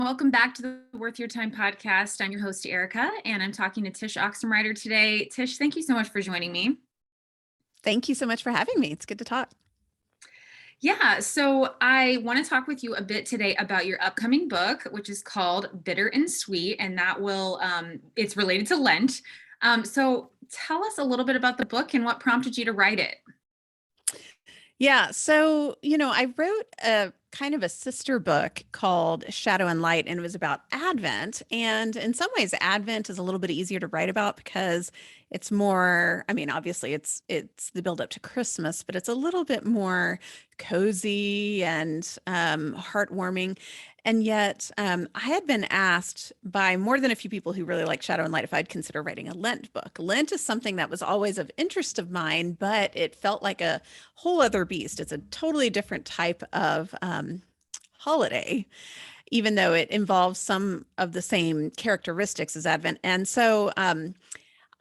Welcome back to the Worth Your Time podcast. I'm your host, Ericka, and I'm talking to Tsh Oxenreider today. Tsh, thank you so much for joining me. Thank you so much for having me. It's good to talk. Yeah, so I want to talk with you a bit today about your upcoming book, which is called Bitter and Sweet, and it's related to Lent. So tell us a little bit about the book and what prompted you to write it. Yeah. So, I wrote a kind of a sister book called Shadow and Light, and it was about Advent. And in some ways, Advent is a little bit easier to write about because it's more, obviously it's the build up to Christmas, but it's a little bit more cozy and heartwarming. And yet, I had been asked by more than a few people who really like Shadow and Light if I'd consider writing a Lent book. Lent is something that was always of interest of mine, but it felt like a whole other beast. It's a totally different type of holiday, even though it involves some of the same characteristics as Advent. And so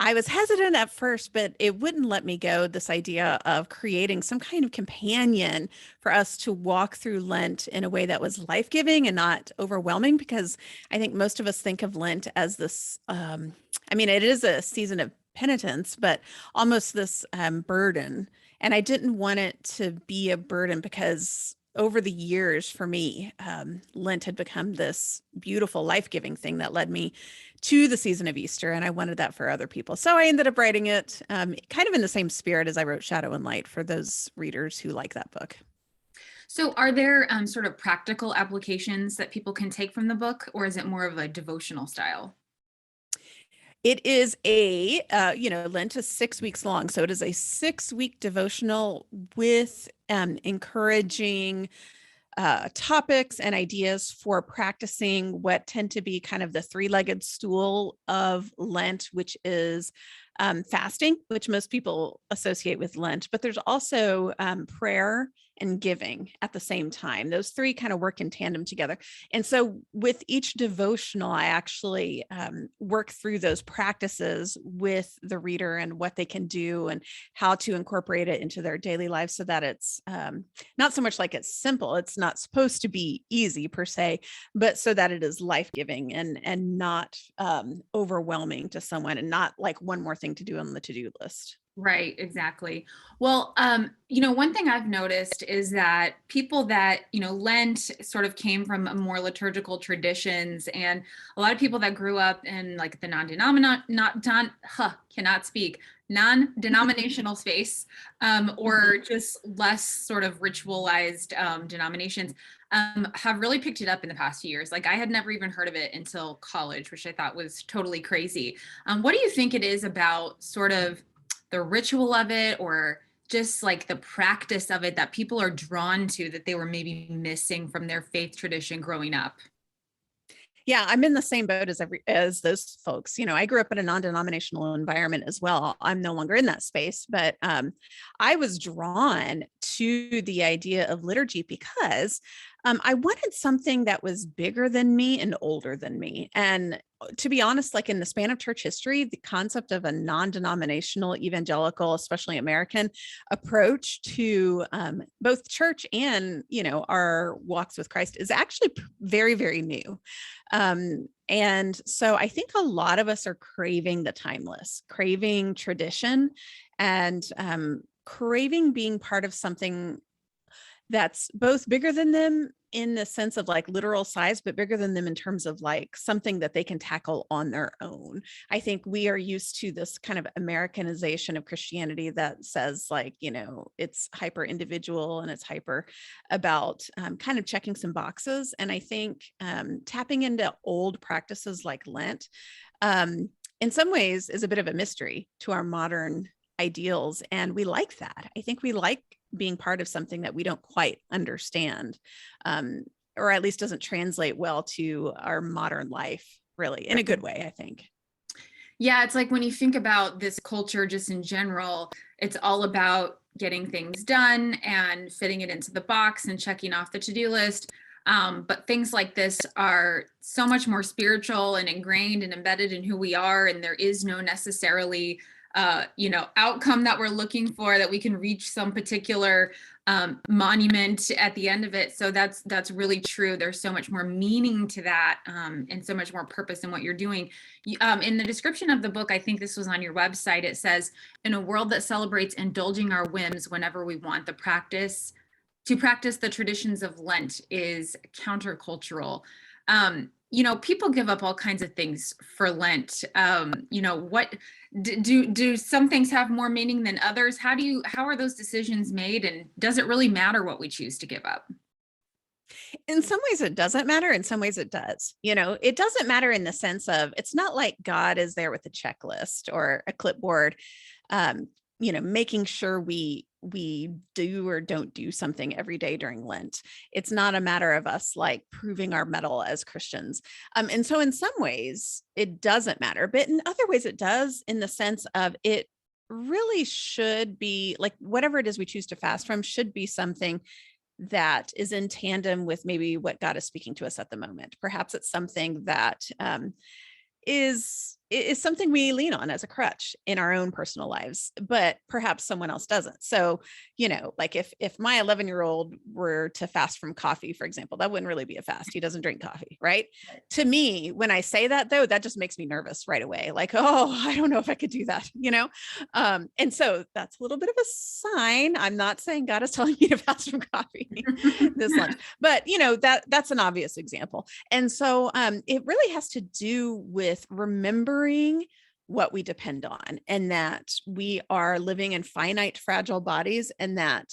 I was hesitant at first, but it wouldn't let me go. This idea of creating some kind of companion for us to walk through Lent in a way that was life-giving and not overwhelming, because I think most of us think of Lent as this, it is a season of penitence, but almost this burden. And I didn't want it to be a burden because over the years for me, Lent had become this beautiful, life-giving thing that led me to the season of Easter. And I wanted that for other people. So I ended up writing it kind of in the same spirit as I wrote Shadow and Light for those readers who like that book. So are there sort of practical applications that people can take from the book, or is it more of a devotional style? It is Lent is 6 weeks long. So it is a 6-week devotional with encouraging topics and ideas for practicing what tend to be kind of the three-legged stool of Lent, which is fasting, which most people associate with Lent, but there's also prayer and giving at the same time. Those three kind of work in tandem together. And so with each devotional, I actually work through those practices with the reader and what they can do and how to incorporate it into their daily lives so that it's not so much like it's simple. It's not supposed to be easy per se, but so that it is life-giving and not overwhelming to someone and not like one more thing to do on the to-do list. Right, exactly. Well, one thing I've noticed is that people that, Lent sort of came from a more liturgical traditions, and a lot of people that grew up in like the non-denominational space, or just less sort of ritualized denominations, have really picked it up in the past few years. Like I had never even heard of it until college, which I thought was totally crazy. What do you think it is about sort of the ritual of it, or just like the practice of it, that people are drawn to, that they were maybe missing from their faith tradition growing up? Yeah, I'm in the same boat as those folks. I grew up in a non-denominational environment as well. I'm no longer in that space, but I was drawn to the idea of liturgy because I wanted something that was bigger than me and older than me. And to be honest, like in the span of church history, the concept of a non-denominational evangelical, especially American approach to both church and, our walks with Christ is actually very, very new. And so I think a lot of us are craving the timeless, craving tradition, and craving being part of something that's both bigger than them in the sense of like literal size, but bigger than them in terms of like something that they can tackle on their own. I think we are used to this kind of Americanization of Christianity that says like, it's hyper individual and it's hyper about kind of checking some boxes. And I think tapping into old practices like Lent in some ways is a bit of a mystery to our modern ideals. And we like that. I think we like being part of something that we don't quite understand, or at least doesn't translate well to our modern life, really, in a good way, I think. Yeah, it's like when you think about this culture just in general, it's all about getting things done and fitting it into the box and checking off the to-do list. But things like this are so much more spiritual and ingrained and embedded in who we are. And there is no necessarily outcome that we're looking for, that we can reach some particular monument at the end of it. So that's really true. There's so much more meaning to that, and so much more purpose in what you're doing. In the description of the book, I think this was on your website, it says, in a world that celebrates indulging our whims whenever we want, to practice the traditions of Lent is countercultural. People give up all kinds of things for Lent. What do some things have more meaning than others? How are those decisions made? And does it really matter what we choose to give up? In some ways it doesn't matter. In some ways it does. It doesn't matter in the sense of, it's not like God is there with a checklist or a clipboard, making sure we do or don't do something every day during Lent. It's not a matter of us like proving our mettle as Christians. And so in some ways it doesn't matter, but in other ways it does, in the sense of it really should be like, whatever it is we choose to fast from should be something that is in tandem with maybe what God is speaking to us at the moment. Perhaps it's something that is something we lean on as a crutch in our own personal lives, but perhaps someone else doesn't. So, like if my 11-year-old were to fast from coffee, for example, that wouldn't really be a fast. He doesn't drink coffee, right? To me, when I say that though, that just makes me nervous right away. Like, oh, I don't know if I could do that, And so that's a little bit of a sign. I'm not saying God is telling me to fast from coffee this lunch, but that's an obvious example. And so it really has to do with remembering what we depend on, and that we are living in finite, fragile bodies, and that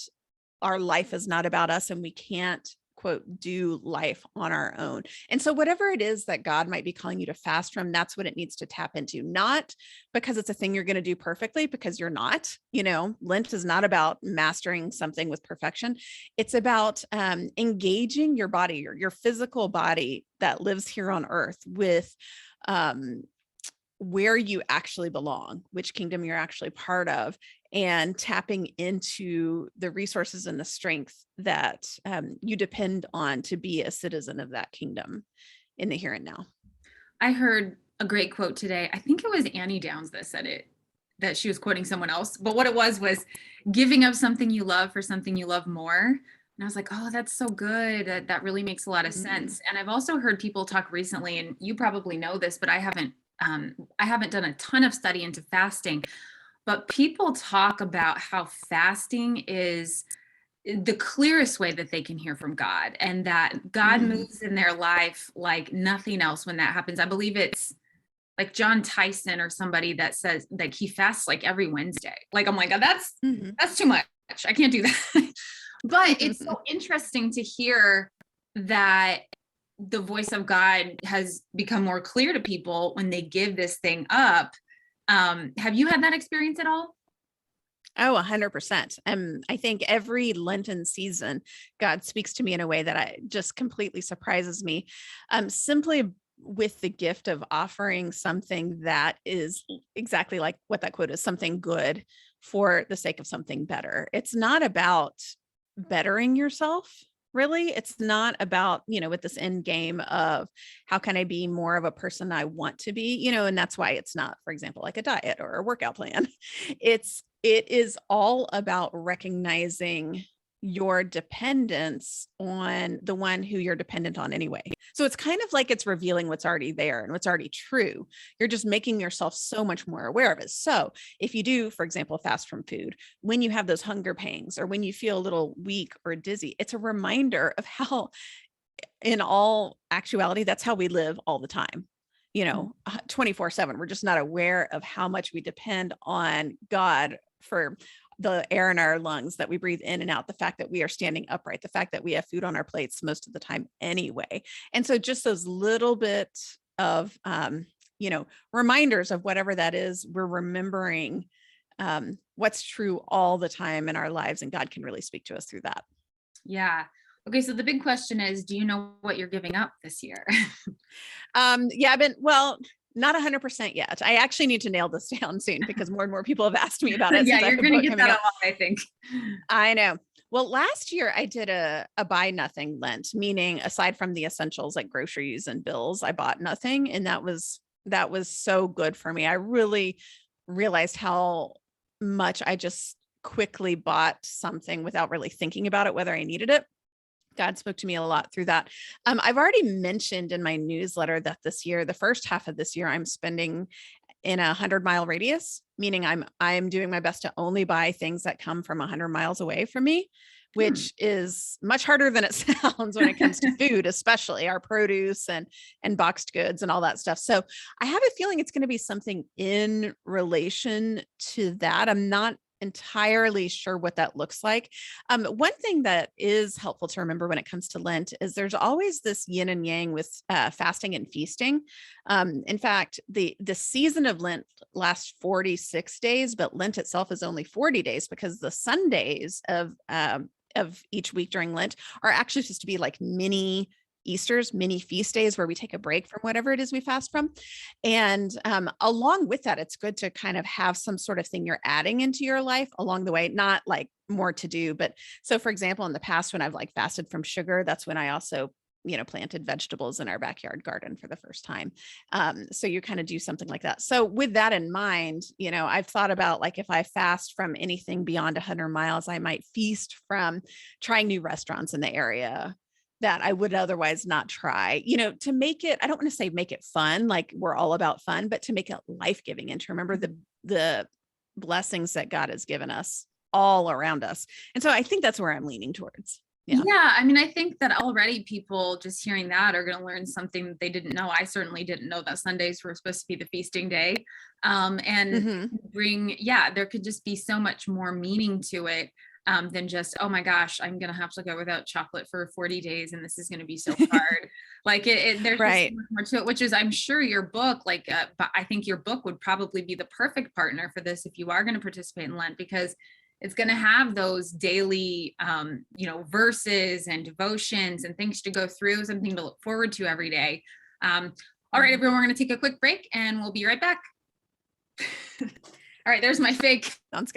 our life is not about us, and we can't, quote, do life on our own. And so whatever it is that God might be calling you to fast from, that's what it needs to tap into, not because it's a thing you're going to do perfectly, because you're not. Lent is not about mastering something with perfection. It's about engaging your body, your physical body that lives here on earth, with where you actually belong, which kingdom you're actually part of, and tapping into the resources and the strength that you depend on to be a citizen of that kingdom in the here and now. I heard a great quote today. I think it was Annie Downs that said it, that she was quoting someone else, but what it was giving up something you love for something you love more. And I was like, oh, that's so good. That really makes a lot of sense. And I've also heard people talk recently, and you probably know this, but I haven't done a ton of study into fasting, but people talk about how fasting is the clearest way that they can hear from God, and that God moves in their life like nothing else when that happens. I believe it's like John Tyson or somebody that says like he fasts like every Wednesday. Like, I'm like, oh, that's too much. I can't do that. But it's so interesting to hear that the voice of God has become more clear to people when they give this thing up. Have you had that experience at all? Oh, 100%. I think every Lenten season, God speaks to me in a way that just completely surprises me. Simply with the gift of offering something that is exactly like what that quote is, something good for the sake of something better. It's not about bettering yourself. Really, it's not about, with this end game of how can I be more of a person I want to be, and that's why it's not, for example, like a diet or a workout plan. It is all about recognizing your dependence on the one who you're dependent on anyway. So it's kind of like it's revealing what's already there and what's already true. You're just making yourself so much more aware of it. So if you do, for example, fast from food, when you have those hunger pangs or when you feel a little weak or dizzy, it's a reminder of how, in all actuality, that's how we live all the time. 24/7. We're just not aware of how much we depend on God for the air in our lungs that we breathe in and out, the fact that we are standing upright, the fact that we have food on our plates most of the time anyway. And so just those little bits of, reminders of whatever that is, we're remembering what's true all the time in our lives, and God can really speak to us through that. Yeah. Okay. So the big question is, do you know what you're giving up this year? Yeah, not 100% yet. I actually need to nail this down soon because more and more people have asked me about it. Yeah, since you're going to get that a lot, I think. I know. Well, last year I did a buy nothing Lent, meaning aside from the essentials like groceries and bills, I bought nothing. And that was so good for me. I really realized how much I just quickly bought something without really thinking about it, whether I needed it. God spoke to me a lot through that. I've already mentioned in my newsletter that this year, the first half of this year, I'm spending in 100-mile radius, meaning I'm doing my best to only buy things that come from 100 miles away from me, which is much harder than it sounds when it comes to food, especially our produce and boxed goods and all that stuff. So I have a feeling it's going to be something in relation to that. I'm not entirely sure what that looks like. One thing that is helpful to remember when it comes to Lent is there's always this yin and yang with fasting and feasting. In fact, the season of Lent lasts 46 days, but Lent itself is only 40 days because the Sundays of each week during Lent are actually supposed to be like mini Easters, mini feast days where we take a break from whatever it is we fast from. And along with that, it's good to kind of have some sort of thing you're adding into your life along the way, not like more to do. But so for example, in the past, when I've like fasted from sugar, that's when I also, planted vegetables in our backyard garden for the first time. So you kind of do something like that. So with that in mind, I've thought about like, if I fast from anything beyond 100 miles, I might feast from trying new restaurants in the area that I would otherwise not try, to make it, I don't want to say make it fun, like we're all about fun, but to make it life-giving and to remember the blessings that God has given us all around us. And so I think that's where I'm leaning towards. Yeah. I mean, I think that already people just hearing that are going to learn something that they didn't know. I certainly didn't know that Sundays were supposed to be the feasting day. And there could just be so much more meaning to it. Than just, oh my gosh, I'm going to have to go without chocolate for 40 days. And this is going to be so hard. Like there's right. just so much more to it, which is, I'm sure your book, but I think your book would probably be the perfect partner for this if you are going to participate in Lent, because it's going to have those daily, verses and devotions and things to go through, something to look forward to every day. All right, everyone, we're going to take a quick break and we'll be right back. All right, there's my fake. Sounds good.